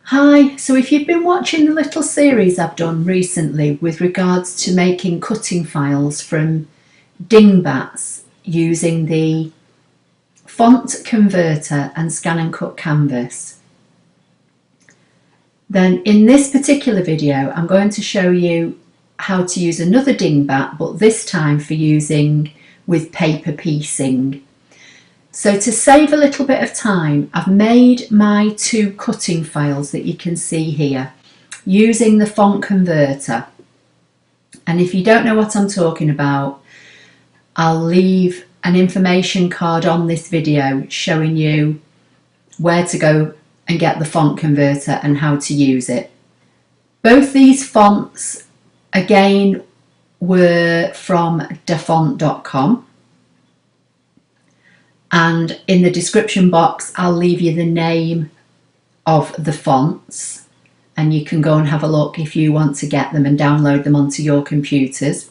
Hi, so if you've been watching the little series I've done recently with regards to making cutting files from Dingbats using the font converter and ScanNCut Canvas, then in this particular video I'm going to show you how to use another Dingbat, but this time for using with paper piecing. So to save a little bit of time, I've made my two cutting files that you can see here using the font converter. And if you don't know what I'm talking about, I'll leave an information card on this video showing you where to go and get the font converter and how to use it. Both these fonts, again, were from dafont.com. And in the description box, I'll leave you the name of the fonts and you can go and have a look if you want to get them and download them onto your computers.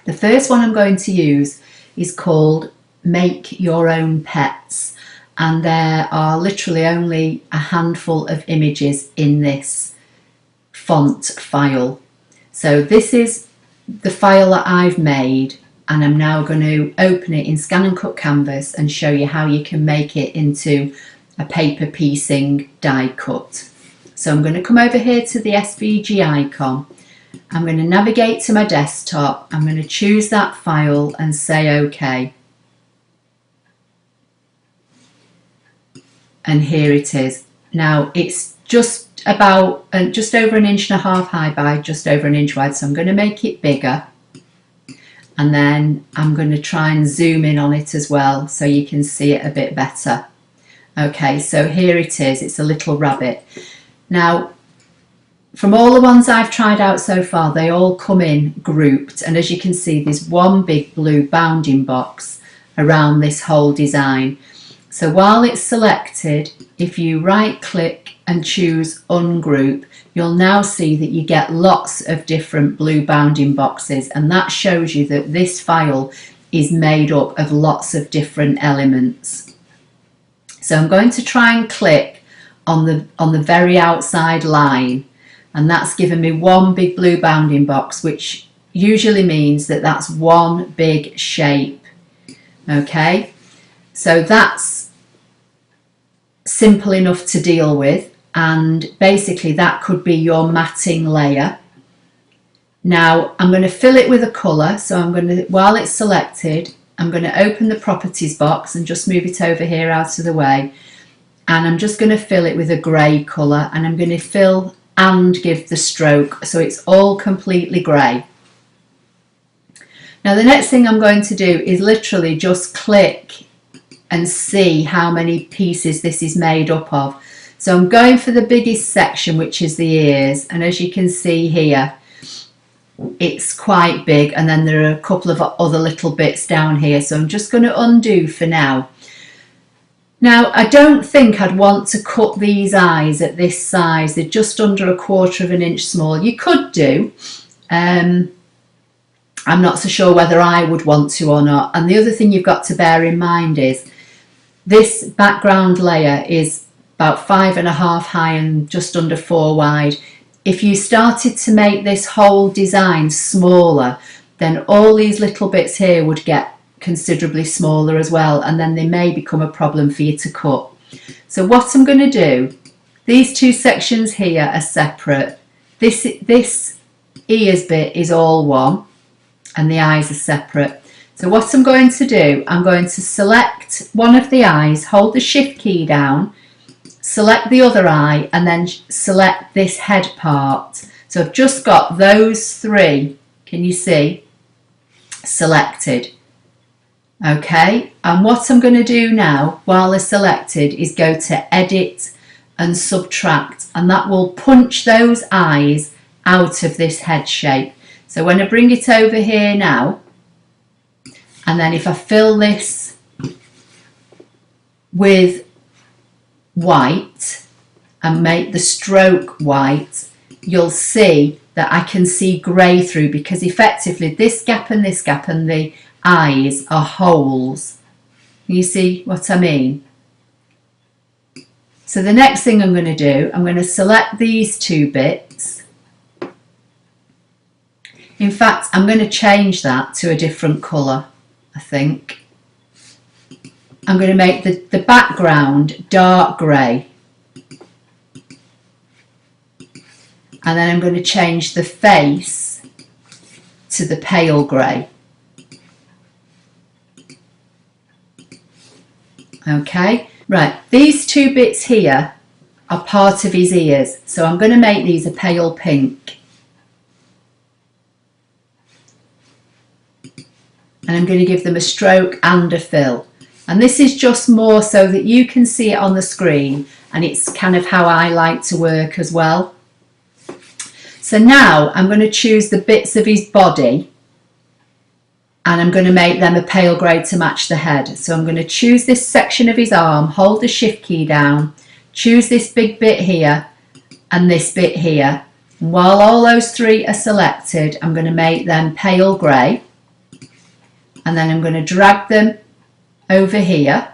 The first one I'm going to use is called Make Your Own Pets, and there are literally only a handful of images in this font file. So this is the file that I've made, and I'm now going to open it in ScanNCut Canvas and show you how you can make it into a paper piecing die cut. So I'm going to come over here to the SVG icon. I'm going to navigate to my desktop. I'm going to choose that file and say OK. And here it is. Now it's just over 1.5 inches high by just over an inch wide, so I'm going to make it bigger. And then I'm going to try and zoom in on it as well so you can see it a bit better. Okay, so here it is. It's a little rabbit. Now, from all the ones I've tried out so far, they all come in grouped. And as you can see, there's one big blue bounding box around this whole design. So while it's selected, if you right click and choose ungroup, you'll now see that you get lots of different blue bounding boxes, and that shows you that this file is made up of lots of different elements. So I'm going to try and click on the very outside line, and that's given me one big blue bounding box, which usually means that that's one big shape. Okay, so that's simple enough to deal with. And basically that could be your matting layer. Now I'm going to fill it with a colour, so I'm going to, while it's selected, I'm going to open the properties box and just move it over here out of the way, and I'm just going to fill it with a grey colour, and I'm going to fill and give the stroke so it's all completely grey. Now the next thing I'm going to do is literally just click and see how many pieces this is made up of. So I'm going for the biggest section, which is the ears, and as you can see here, it's quite big, and then there are a couple of other little bits down here, so I'm just going to undo for now. Now I don't think I'd want to cut these eyes at this size. They're just under 1/4 inch small. You could do, I'm not so sure whether I would want to or not. And the other thing you've got to bear in mind is this background layer is about 5.5 high and just under 4 wide. If you started to make this whole design smaller, then all these little bits here would get considerably smaller as well, and then they may become a problem for you to cut. So what I'm going to do, these two sections here are separate. This ears bit is all one, and the eyes are separate. So what I'm going to do, I'm going to select one of the eyes, hold the shift key down, select the other eye, and then select this head part. So I've just got those three, can you see, selected. Okay, and what I'm going to do now while they're selected is go to edit and subtract, and that will punch those eyes out of this head shape. So when I bring it over here now, and then if I fill this with white and make the stroke white, you'll see that I can see grey through, because effectively this gap and the eyes are holes. You see what I mean? So the next thing I'm going to do, I'm going to select these two bits. In fact, I'm going to change that to a different colour, I think. I'm going to make the background dark grey. And then I'm going to change the face to the pale grey. Okay, right, these two bits here are part of his ears, so I'm going to make these a pale pink. And I'm going to give them a stroke and a fill. And this is just more so that you can see it on the screen, and it's kind of how I like to work as well. So now I'm going to choose the bits of his body, and I'm going to make them a pale grey to match the head. So I'm going to choose this section of his arm, hold the shift key down, choose this big bit here and this bit here. And while all those three are selected, I'm going to make them pale grey, and then I'm going to drag them over here.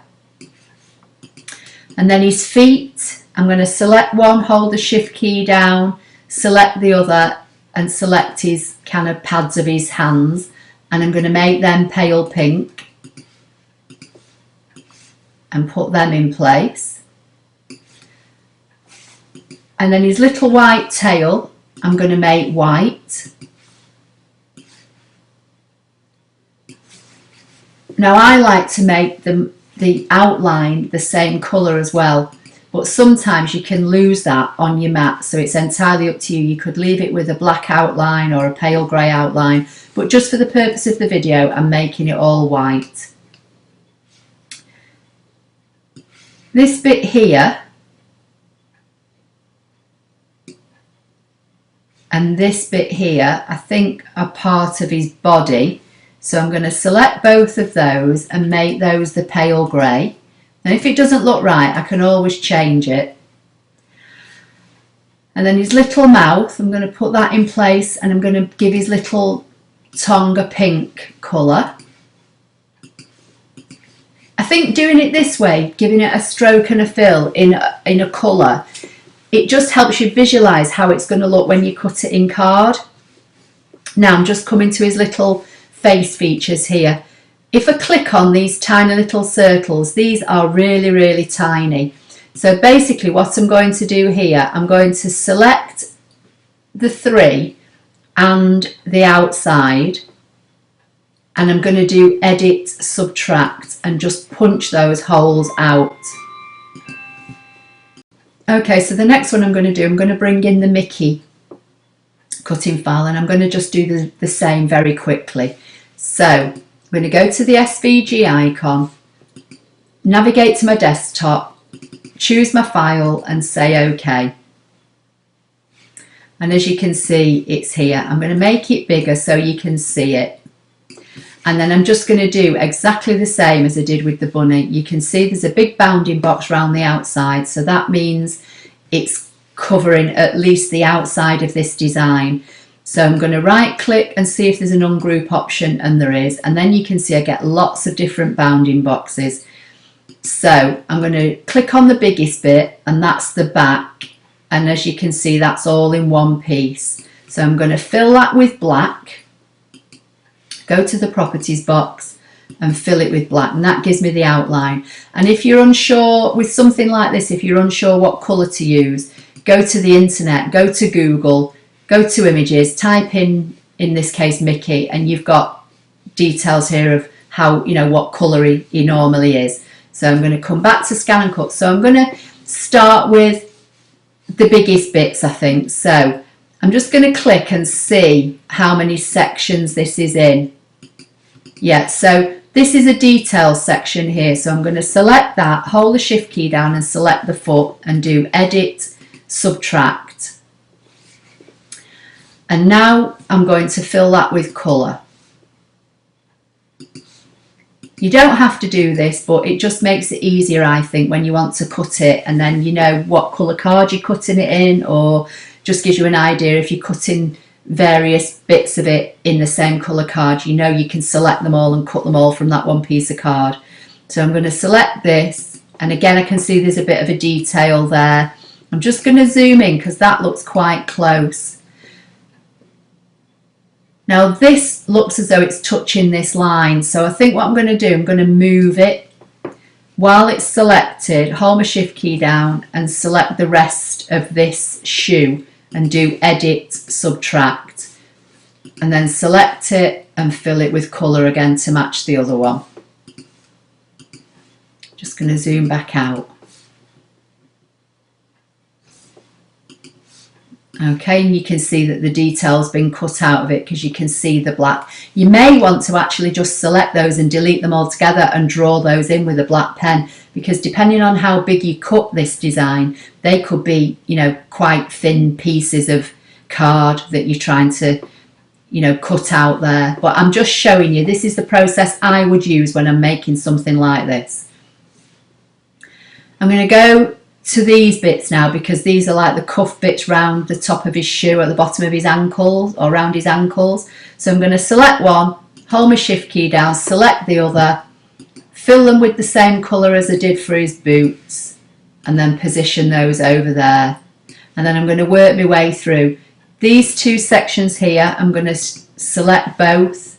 And then his feet, I'm going to select one, hold the shift key down, select the other, and select his kind of pads of his hands, and I'm going to make them pale pink and put them in place. And then his little white tail, I'm going to make white. Now I like to make the outline the same colour as well, but sometimes you can lose that on your mat, so it's entirely up to you. You could leave it with a black outline or a pale grey outline, but just for the purpose of the video I'm making it all white. This bit here and this bit here I think are part of his body, so I'm going to select both of those and make those the pale grey. And if it doesn't look right, I can always change it. And then his little mouth, I'm going to put that in place, and I'm going to give his little tongue a pink colour. I think doing it this way, giving it a stroke and a fill in a colour, it just helps you visualise how it's going to look when you cut it in card. Now I'm just coming to his little face features here. If I click on these tiny little circles, these are really, really tiny. So basically what I'm going to do here, I'm going to select the three and the outside, and I'm going to do edit, subtract, and just punch those holes out. Okay, so the next one I'm going to do, I'm going to bring in the Mickey cutting file, and I'm going to just do the same very quickly. So I'm going to go to the SVG icon, navigate to my desktop, choose my file and say OK. And as you can see, it's here. I'm going to make it bigger so you can see it. And then I'm just going to do exactly the same as I did with the bunny. You can see there's a big bounding box around the outside, so that means it's covering at least the outside of this design. So I'm going to right click and see if there's an ungroup option, and there is, and then you can see I get lots of different bounding boxes. So I'm going to click on the biggest bit, and that's the back, and as you can see that's all in one piece. So I'm going to fill that with black, go to the properties box and fill it with black, and that gives me the outline. And if you're unsure with something like this, if you're unsure what colour to use, go to the internet, go to Google, go to images, type in this case Mickey, and you've got details here of how, you know, what colour he normally is. So I'm going to come back to Scan and Cut. So I'm going to start with the biggest bits, I think. So I'm just going to click and see how many sections this is in. Yeah, so this is a detail section here. So I'm going to select that, hold the shift key down and select the foot and do edit, subtract. And now I'm going to fill that with colour. You don't have to do this, but it just makes it easier, I think, when you want to cut it, and then you know what colour card you're cutting it in, or just gives you an idea if you're cutting various bits of it in the same colour card, you know you can select them all and cut them all from that one piece of card. So I'm going to select this, And again, I can see there's a bit of a detail there. I'm just going to zoom in because that looks quite close. Now this looks as though it's touching this line, so I think what I'm going to do, I'm going to move it while it's selected, hold my shift key down and select the rest of this shoe and do edit, subtract, and then select it and fill it with colour again to match the other one. Just going to zoom back out. Okay, and you can see that the detail's been cut out of it because you can see the black. You may want to actually just select those and delete them all together and draw those in with a black pen, because depending on how big you cut this design, they could be, you know, quite thin pieces of card that you're trying to, you know, cut out there. But I'm just showing you, this is the process I would use when I'm making something like this. I'm going to go to these bits now, because these are like the cuff bits round the top of his shoe at the bottom of his ankles, or round his ankles. So I'm going to select one, hold my shift key down, select the other, fill them with the same colour as I did for his boots, and then position those over there. And then I'm going to work my way through these two sections here. I'm going to select both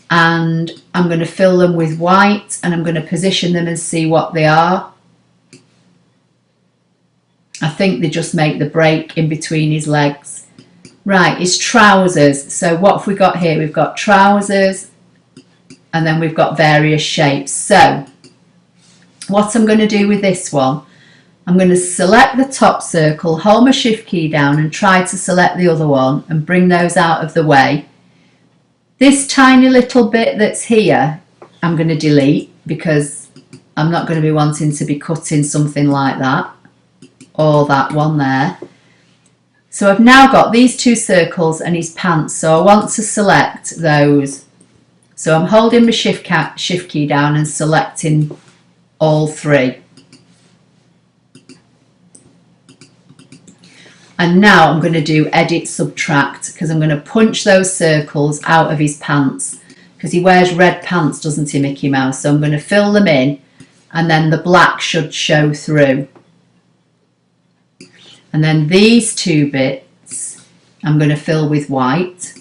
and I'm going to fill them with white, and I'm going to position them and see what they are. I think they just make the break in between his legs. Right, his trousers. So what have we got here? We've got trousers, and then we've got various shapes. So what I'm going to do with this one, I'm going to select the top circle, hold my shift key down and try to select the other one and bring those out of the way. This tiny little bit that's here, I'm going to delete, because I'm not going to be wanting to be cutting something like that, or that one there. So I've now got these two circles and his pants, so I want to select those. So I'm holding my shift key down and selecting all three. And now I'm going to do edit, subtract, because I'm going to punch those circles out of his pants, because he wears red pants, doesn't he, Mickey Mouse? So I'm going to fill them in, and then the black should show through. And then these two bits I'm going to fill with white,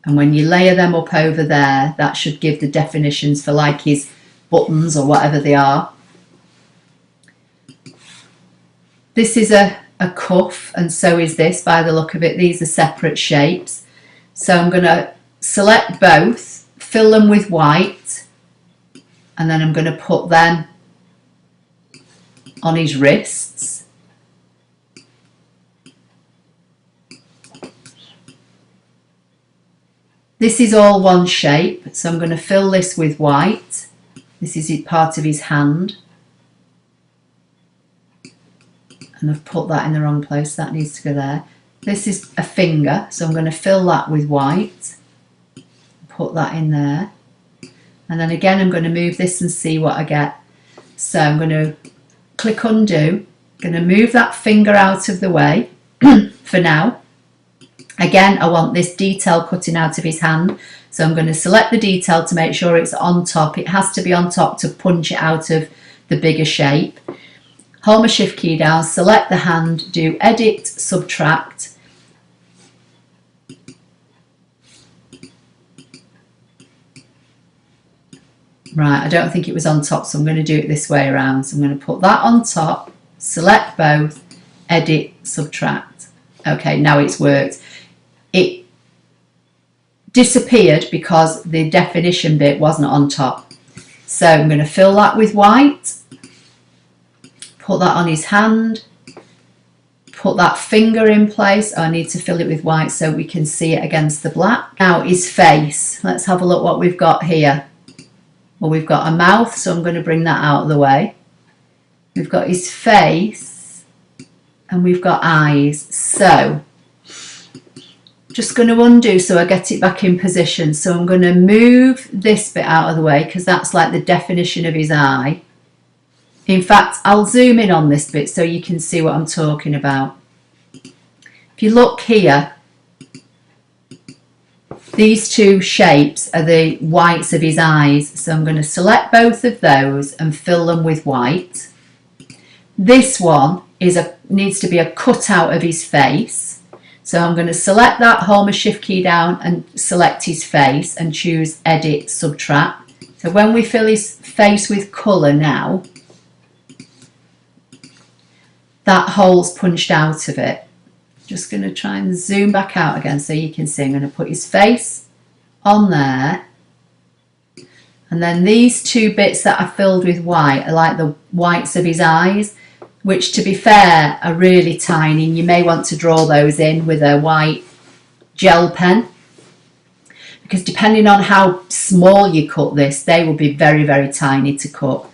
and when you layer them up over there, that should give the definitions for like his buttons or whatever they are. This is a cuff, and so is this by the look of it. These are separate shapes. So I'm going to select both, fill them with white, and then I'm going to put them on his wrists. This is all one shape, so I'm going to fill this with white. This is part of his hand. And I've put that in the wrong place, that needs to go there. This is a finger, so I'm going to fill that with white. Put that in there. And then again, I'm going to move this and see what I get. So I'm going to click undo. I'm going to move that finger out of the way for now. Again, I want this detail cutting out of his hand, so I'm going to select the detail to make sure it's on top. It has to be on top to punch it out of the bigger shape. Hold my shift key down, select the hand, do edit, subtract. Right, I don't think it was on top, so I'm going to do it this way around. So I'm going to put that on top, select both, edit, subtract. Okay, now it's worked. It disappeared because the definition bit wasn't on top. So I'm going to fill that with white, put that on his hand, put that finger in place. Oh, I need to fill it with white so we can see it against the black. Now his face, let's have a look what we've got here. Well, we've got a mouth, so I'm going to bring that out of the way. We've got his face and we've got eyes. So just going to undo so I get it back in position. So I'm going to move this bit out of the way because that's like the definition of his eye. In fact, I'll zoom in on this bit so you can see what I'm talking about. If you look here, These two shapes are the whites of his eyes, so I'm going to select both of those and fill them with white. This one needs to be a cutout of his face, so I'm going to select that, hold my shift key down and select his face and choose edit subtract. So when we fill his face with colour now, that hole's punched out of it. Just going to try and zoom back out again so you can see. I'm going to put his face on there, and then these two bits that I filled with white are like the whites of his eyes, which to be fair are really tiny. You may want to draw those in with a white gel pen, because depending on how small you cut this, they will be very, very tiny to cut.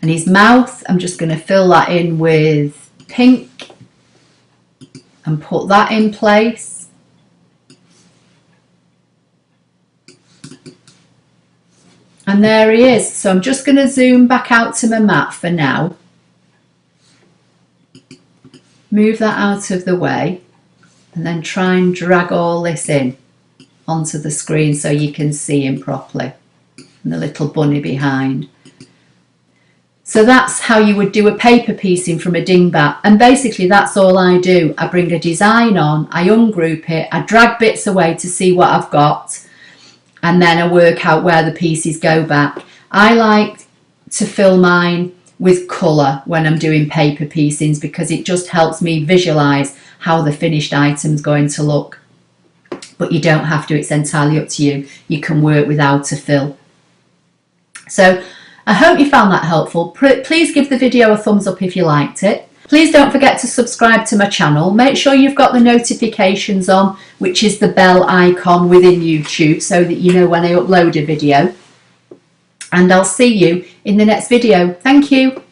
And his mouth, I'm just going to fill that in with pink and put that in place. And there he is. So I'm just going to zoom back out to my mat for now. Move that out of the way and then try and drag all this in onto the screen so you can see him properly, and the little bunny behind. So that's how you would do a paper piecing from a dingbat, and basically that's all I do. I bring a design on, I ungroup it, I drag bits away to see what I've got, and then I work out where the pieces go back. I like to fill mine with colour when I'm doing paper piecings, because it just helps me visualise how the finished item's going to look. But you don't have to, it's entirely up to you. You can work without a fill. So I hope you found that helpful. Please give the video a thumbs up if you liked it. Please don't forget to subscribe to my channel. Make sure you've got the notifications on, which is the bell icon within YouTube, so that you know when I upload a video. And I'll see you in the next video. Thank you.